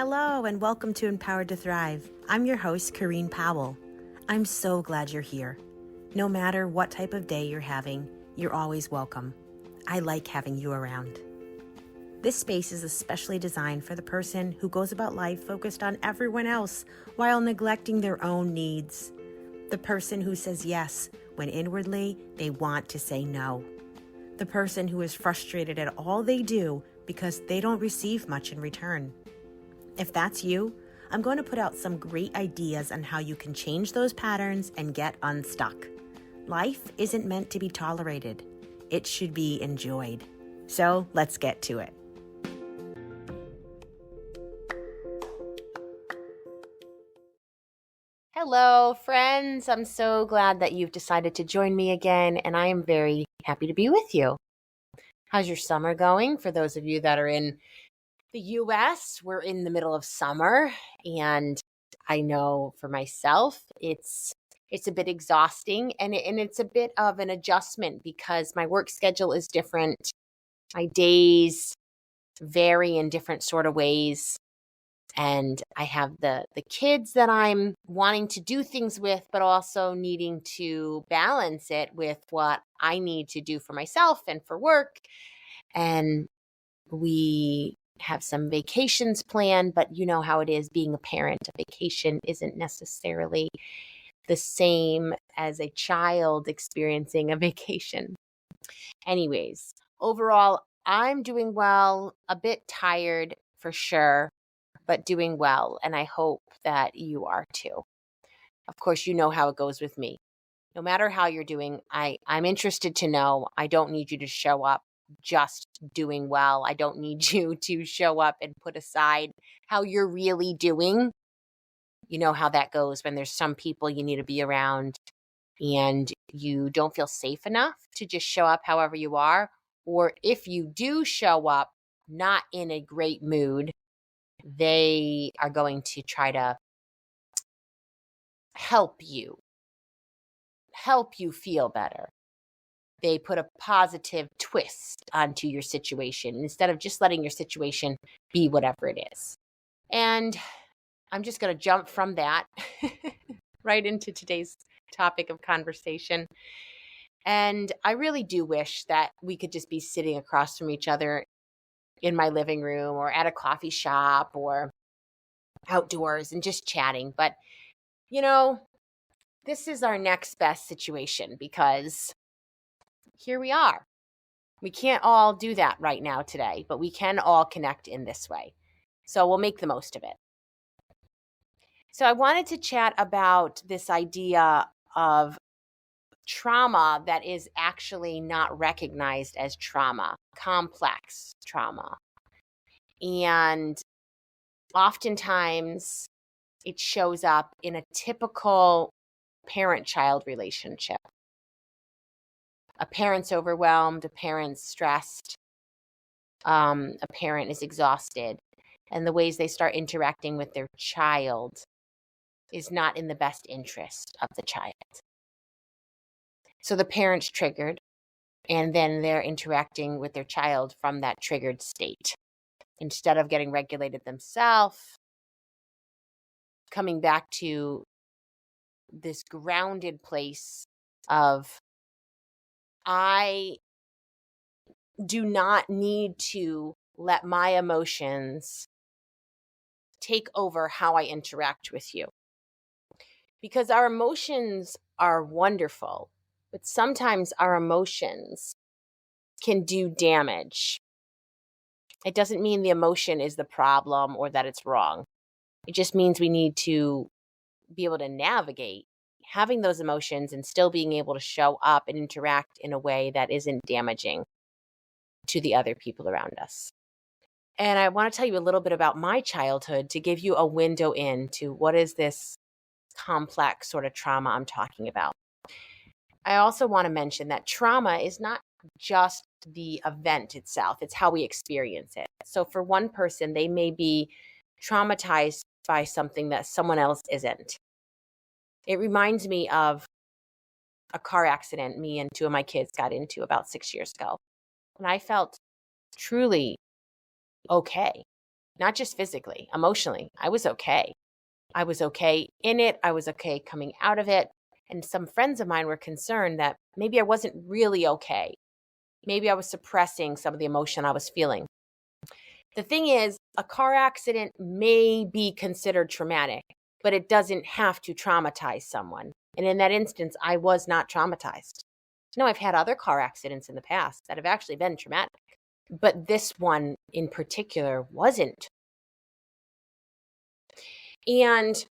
Hello, and welcome to Empowered to Thrive. I'm your host, Kareen Powell. I'm so glad you're here. No matter what type of day you're having, you're always welcome. I like having you around. This space is especially designed for the person who goes about life focused on everyone else while neglecting their own needs. The person who says yes when inwardly they want to say no. The person who is frustrated at all they do because they don't receive much in return. If that's you, I'm going to put out some great ideas on how you can change those patterns and get unstuck. Life isn't meant to be tolerated. It should be enjoyed. So let's get to it. Hello, friends. I'm so glad that you've decided to join me again, and I am very happy to be with you. How's your summer going? For those of you that are in the US, we're in the middle of summer, and I know for myself, it's a bit exhausting, and it's a bit of an adjustment because my work schedule is different. My days vary in different sort of ways, and I have the kids that I'm wanting to do things with, but also needing to balance it with what I need to do for myself and for work. And we have some vacations planned, but you know how it is being a parent. A vacation isn't necessarily the same as a child experiencing a vacation. Anyways, overall, I'm doing well, a bit tired for sure, but doing well. And I hope that you are too. Of course, you know how it goes with me. No matter how you're doing, I'm interested to know. I don't need you to show up just doing well. I don't need you to show up and put aside how you're really doing. You know how that goes when there's some people you need to be around and you don't feel safe enough to just show up however you are. Or if you do show up not in a great mood, they are going to try to help you feel better. They put a positive twist onto your situation instead of just letting your situation be whatever it is. And I'm just going to jump from that right into today's topic of conversation. And I really do wish that we could just be sitting across from each other in my living room or at a coffee shop or outdoors and just chatting. But, you know, this is our next best situation because here we are. We can't all do that right now today, but we can all connect in this way. So we'll make the most of it. So I wanted to chat about this idea of trauma that is actually not recognized as trauma, complex trauma. And oftentimes it shows up in a typical parent-child relationship. A parent's overwhelmed, a parent's stressed, a parent is exhausted, and the ways they start interacting with their child is not in the best interest of the child. So the parent's triggered, and then they're interacting with their child from that triggered state. Instead of getting regulated themselves, coming back to this grounded place of, I do not need to let my emotions take over how I interact with you. Because our emotions are wonderful, but sometimes our emotions can do damage. It doesn't mean the emotion is the problem or that it's wrong. It just means we need to be able to navigate having those emotions and still being able to show up and interact in a way that isn't damaging to the other people around us. And I want to tell you a little bit about my childhood to give you a window into what is this complex sort of trauma I'm talking about. I also want to mention that trauma is not just the event itself, it's how we experience it. So for one person, they may be traumatized by something that someone else isn't. It reminds me of a car accident me and two of my kids got into about 6 years ago. And I felt truly okay. not just physically, emotionally. I was okay. I was okay in it. I was okay coming out of it. And some friends of mine were concerned that maybe I wasn't really okay. Maybe I was suppressing some of the emotion I was feeling. The thing is, a car accident may be considered traumatic, but it doesn't have to traumatize someone. And in that instance, I was not traumatized. No, I've had other car accidents in the past that have actually been traumatic, but this one in particular wasn't. And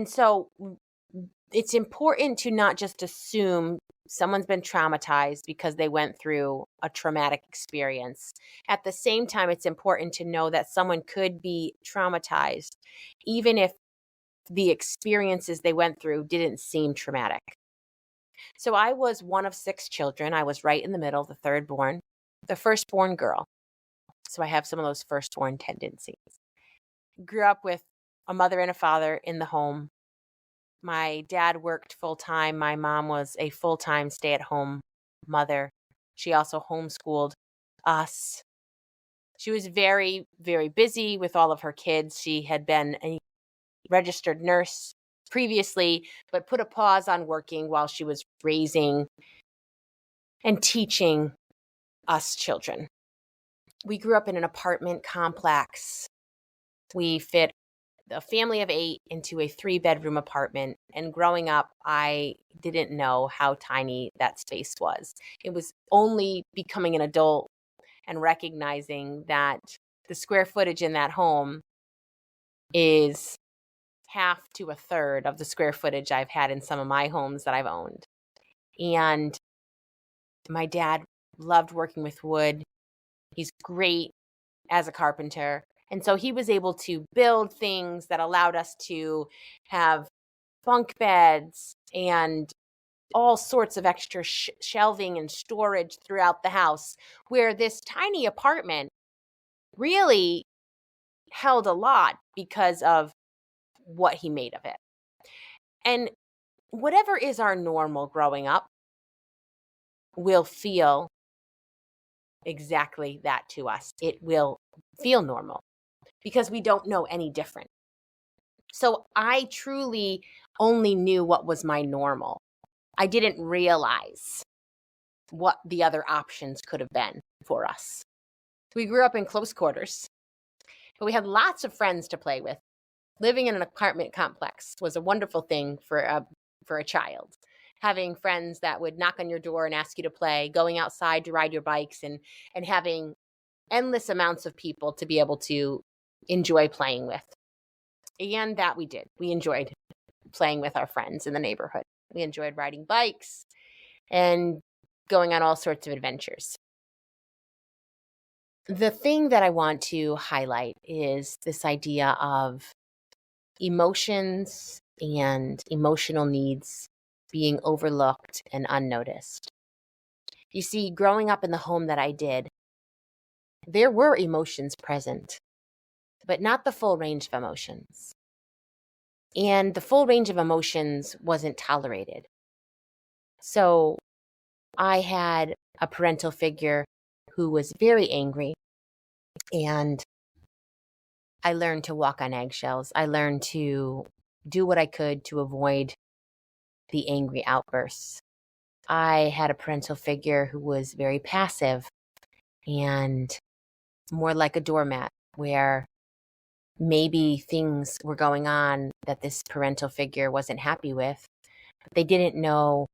so it's important to not just assume someone's been traumatized because they went through a traumatic experience. At the same time, it's important to know that someone could be traumatized even if the experiences they went through didn't seem traumatic. So I was one of 6 children. I was right in the middle, the third born, the firstborn girl. So I have some of those firstborn tendencies. Grew up with a mother and a father in the home. My dad worked full-time. My mom was a full-time stay-at-home mother. She also homeschooled us. She was very, very busy with all of her kids. She had been a registered nurse previously, but put a pause on working while she was raising and teaching us children. We grew up in an apartment complex. We fit a family of 8 into a 3-bedroom apartment. And growing up, I didn't know how tiny that space was. It was only becoming an adult and recognizing that the square footage in that home is half to a third of the square footage I've had in some of my homes that I've owned. And my dad loved working with wood. He's great as a carpenter. And so he was able to build things that allowed us to have bunk beds and all sorts of extra shelving and storage throughout the house, where this tiny apartment really held a lot because of what he made of it. And whatever is our normal growing up will feel exactly that to us. It will feel normal because we don't know any different. So I truly only knew what was my normal. I didn't realize what the other options could have been for us. We grew up in close quarters, but we had lots of friends to play with. Living in an apartment complex was a wonderful thing for a child. Having friends that would knock on your door and ask you to play, going outside to ride your bikes, and having endless amounts of people to be able to enjoy playing with. And that we did. We enjoyed playing with our friends in the neighborhood. We enjoyed riding bikes and going on all sorts of adventures. The thing that I want to highlight is this idea of emotions and emotional needs being overlooked and unnoticed. You see, growing up in the home that I did, there were emotions present, but not the full range of emotions. And the full range of emotions wasn't tolerated. So I had a parental figure who was very angry, and I learned to walk on eggshells. I learned to do what I could to avoid the angry outbursts. I had a parental figure who was very passive and more like a doormat, where maybe things were going on that this parental figure wasn't happy with, but they didn't know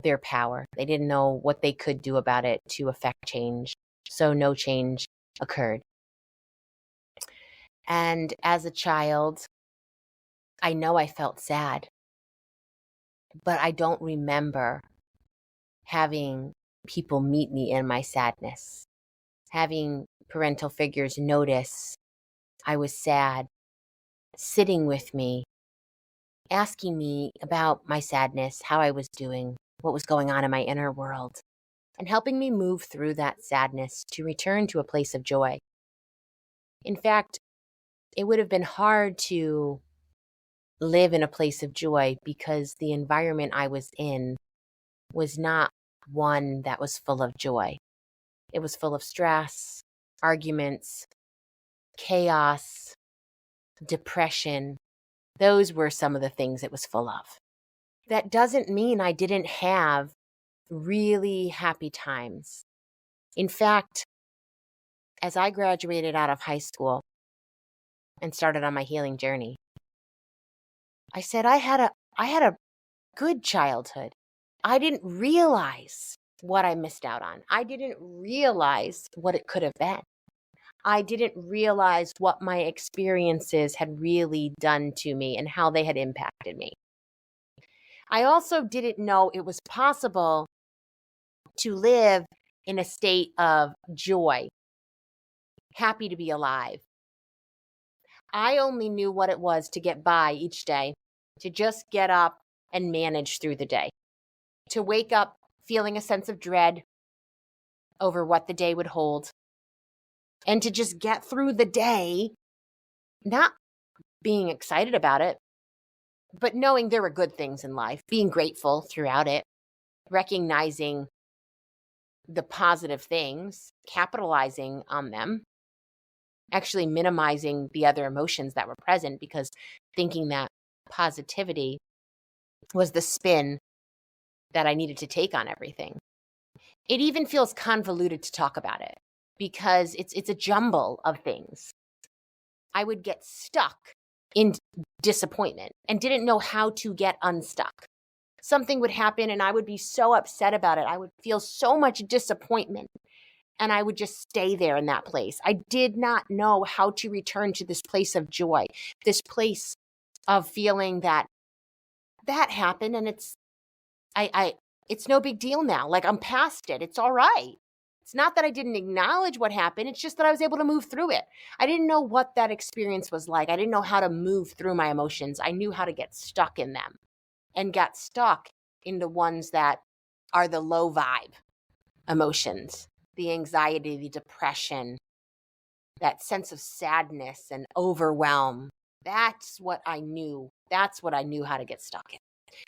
their power. They didn't know what they could do about it to affect change. So no change occurred. And as a child, I know I felt sad, but I don't remember having people meet me in my sadness, having parental figures notice I was sad, sitting with me, asking me about my sadness, how I was doing, what was going on in my inner world, and helping me move through that sadness to return to a place of joy. In fact, it would have been hard to live in a place of joy because the environment I was in was not one that was full of joy. It was full of stress. arguments, chaos, depression. Those were some of the things it was full of. That doesn't mean I didn't have really happy times. In fact, as I graduated out of high school and started on my healing journey, I said I had a good childhood. I didn't realize what I missed out on. I didn't realize what it could have been. I didn't realize what my experiences had really done to me and how they had impacted me. I also didn't know it was possible to live in a state of joy, happy to be alive. I only knew what it was to get by each day, to just get up and manage through the day, to wake up feeling a sense of dread over what the day would hold, and to just get through the day, not being excited about it, but knowing there were good things in life, being grateful throughout it, recognizing the positive things, capitalizing on them, actually minimizing the other emotions that were present, because thinking that positivity was the spin that I needed to take on everything. It even feels convoluted to talk about it because it's a jumble of things. I would get stuck in disappointment and didn't know how to get unstuck. Something would happen and I would be so upset about it. I would feel so much disappointment and I would just stay there in that place. I did not know how to return to this place of joy, this place of feeling that happened and it's no big deal now. Like, I'm past it. It's all right. It's not that I didn't acknowledge what happened. It's just that I was able to move through it. I didn't know what that experience was like. I didn't know how to move through my emotions. I knew how to get stuck in them and got stuck in the ones that are the low vibe emotions, the anxiety, the depression, that sense of sadness and overwhelm. That's what I knew. That's what I knew how to get stuck in.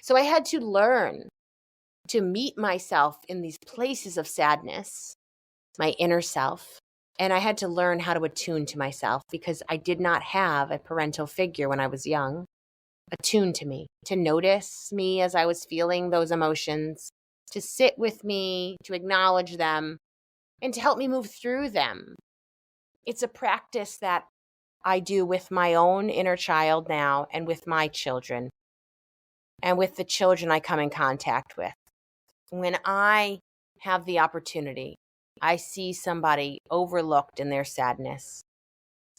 So I had to learn to meet myself in these places of sadness, my inner self. And I had to learn how to attune to myself because I did not have a parental figure when I was young, attuned to me, to notice me as I was feeling those emotions, to sit with me, to acknowledge them, and to help me move through them. It's a practice that I do with my own inner child now and with my children and with the children I come in contact with. When I have the opportunity, I see somebody overlooked in their sadness,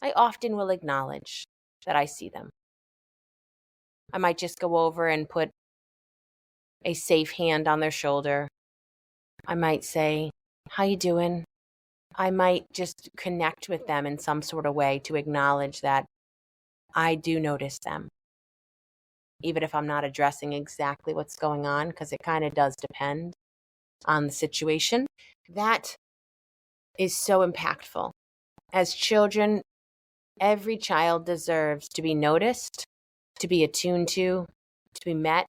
I often will acknowledge that I see them. I might just go over and put a safe hand on their shoulder. I might say, "How you doing?" I might just connect with them in some sort of way to acknowledge that I do notice them. Even if I'm not addressing exactly what's going on, because it kind of does depend on the situation. That is so impactful. As children, every child deserves to be noticed, to be attuned to be met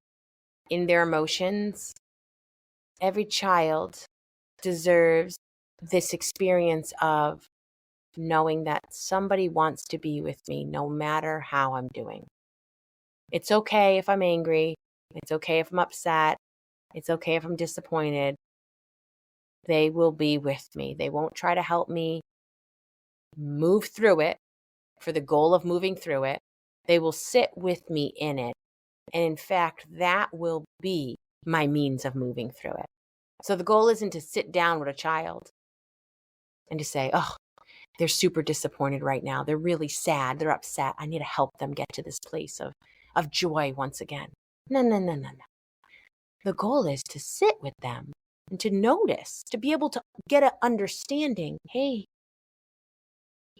in their emotions. Every child deserves this experience of knowing that somebody wants to be with me no matter how I'm doing. It's okay if I'm angry. It's okay if I'm upset. It's okay if I'm disappointed. They will be with me. They won't try to help me move through it for the goal of moving through it. They will sit with me in it. And in fact, that will be my means of moving through it. So the goal isn't to sit down with a child and to say, "Oh, they're super disappointed right now. They're really sad. They're upset. I need to help them get to this place of joy once again." No. The goal is to sit with them and to notice, to be able to get an understanding. "Hey,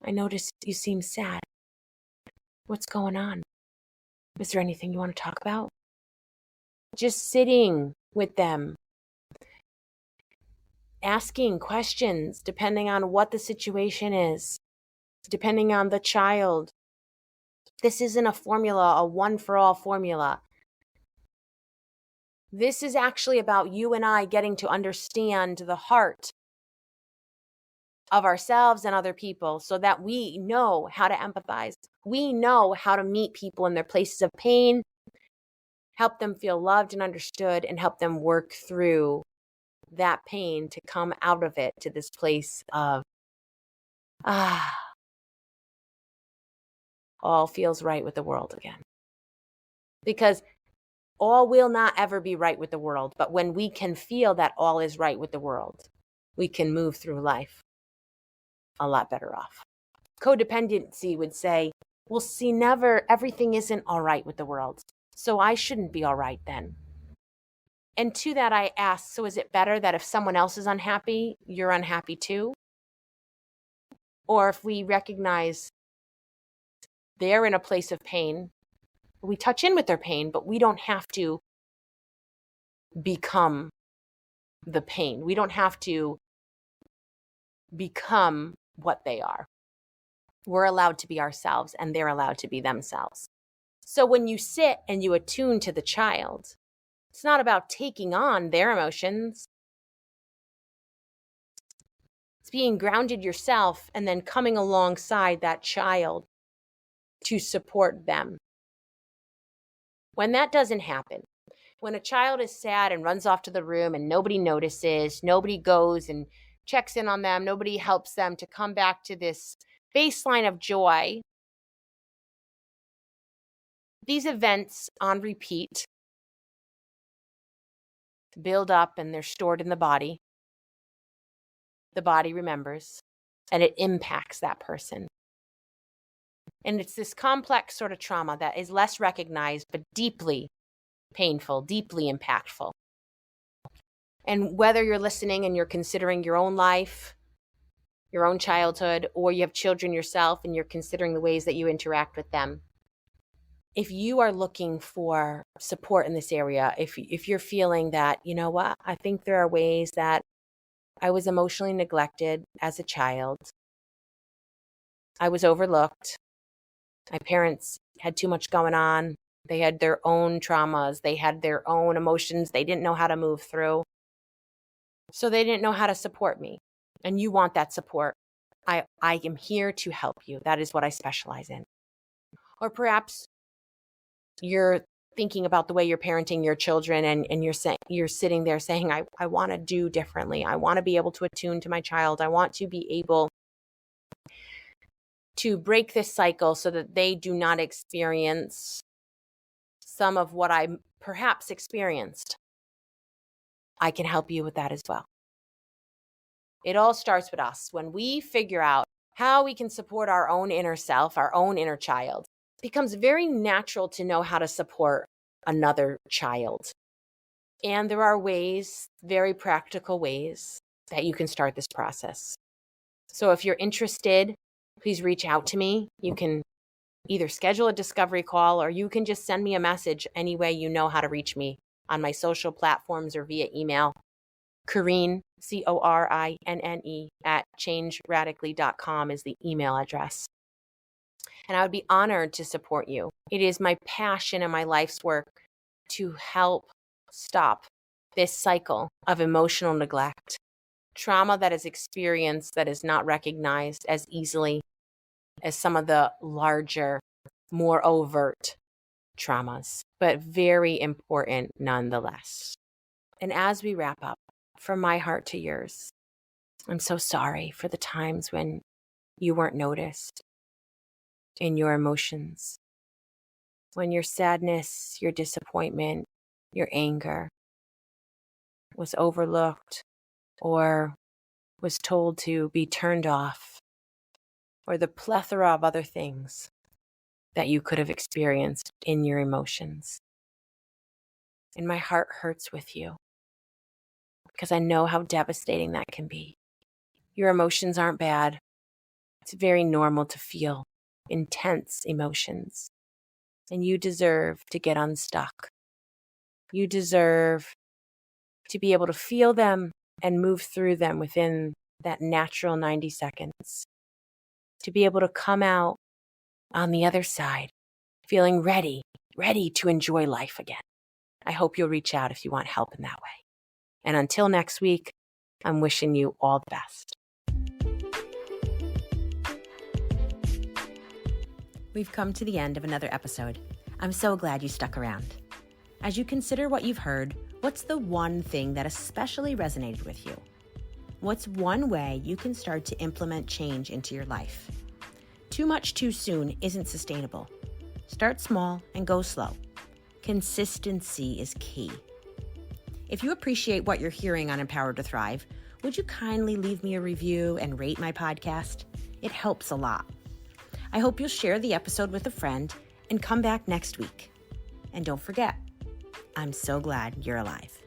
I noticed you seem sad. What's going on? Is there anything you want to talk about?" Just sitting with them, asking questions depending on what the situation is, depending on the child. This isn't a formula, a one-for-all formula. This is actually about you and I getting to understand the heart of ourselves and other people so that we know how to empathize. We know how to meet people in their places of pain, help them feel loved and understood, and help them work through that pain to come out of it to this place of, all feels right with the world again. Because all will not ever be right with the world. But when we can feel that all is right with the world, we can move through life a lot better off. Codependency would say, well, see, everything isn't all right with the world. So I shouldn't be all right then. And to that I ask, so is it better that if someone else is unhappy, you're unhappy too? Or if we recognize they're in a place of pain, we touch in with their pain, but we don't have to become the pain. We don't have to become what they are. We're allowed to be ourselves, and they're allowed to be themselves. So when you sit and you attune to the child, it's not about taking on their emotions. It's being grounded yourself and then coming alongside that child to support them. When that doesn't happen, when a child is sad and runs off to the room and nobody notices, nobody goes and checks in on them, nobody helps them to come back to this baseline of joy, these events on repeat build up and they're stored in the body. The body remembers and it impacts that person. And it's this complex sort of trauma that is less recognized, but deeply painful, deeply impactful. And whether you're listening and you're considering your own life, your own childhood, or you have children yourself and you're considering the ways that you interact with them, if you are looking for support in this area, if you're feeling that, you know what, I think there are ways that I was emotionally neglected as a child, I was overlooked, my parents had too much going on, they had their own traumas, they had their own emotions they didn't know how to move through, so they didn't know how to support me, and you want that support, I am here to help you. That is what I specialize in. Or perhaps you're thinking about the way you're parenting your children and you're sitting there saying, I want to do differently. I want to be able to attune to my child. I want to be able to break this cycle so that they do not experience some of what I perhaps experienced. I can help you with that as well. It all starts with us. When we figure out how we can support our own inner self, our own inner child, it becomes very natural to know how to support another child. And there are ways, very practical ways, that you can start this process. So if you're interested, please reach out to me. You can either schedule a discovery call or you can just send me a message any way you know how to reach me on my social platforms or via email. Corinne, CORINNE, @changeradically.com is the email address. And I would be honored to support you. It is my passion and my life's work to help stop this cycle of emotional neglect, trauma that is experienced that is not recognized as easily as some of the larger, more overt traumas, but very important nonetheless. And as we wrap up, from my heart to yours, I'm so sorry for the times when you weren't noticed in your emotions, when your sadness, your disappointment, your anger was overlooked or was told to be turned off, or the plethora of other things that you could have experienced in your emotions. And my heart hurts with you because I know how devastating that can be. Your emotions aren't bad. It's very normal to feel intense emotions. And you deserve to get unstuck. You deserve to be able to feel them and move through them within that natural 90 seconds. To be able to come out on the other side, feeling ready to enjoy life again. I hope you'll reach out if you want help in that way. And until next week, I'm wishing you all the best. We've come to the end of another episode. I'm so glad you stuck around. As you consider what you've heard, what's the one thing that especially resonated with you? What's one way you can start to implement change into your life? Too much too soon isn't sustainable. Start small and go slow. Consistency is key. If you appreciate what you're hearing on Empowered to Thrive, would you kindly leave me a review and rate my podcast? It helps a lot. I hope you'll share the episode with a friend and come back next week. And don't forget, I'm so glad you're alive.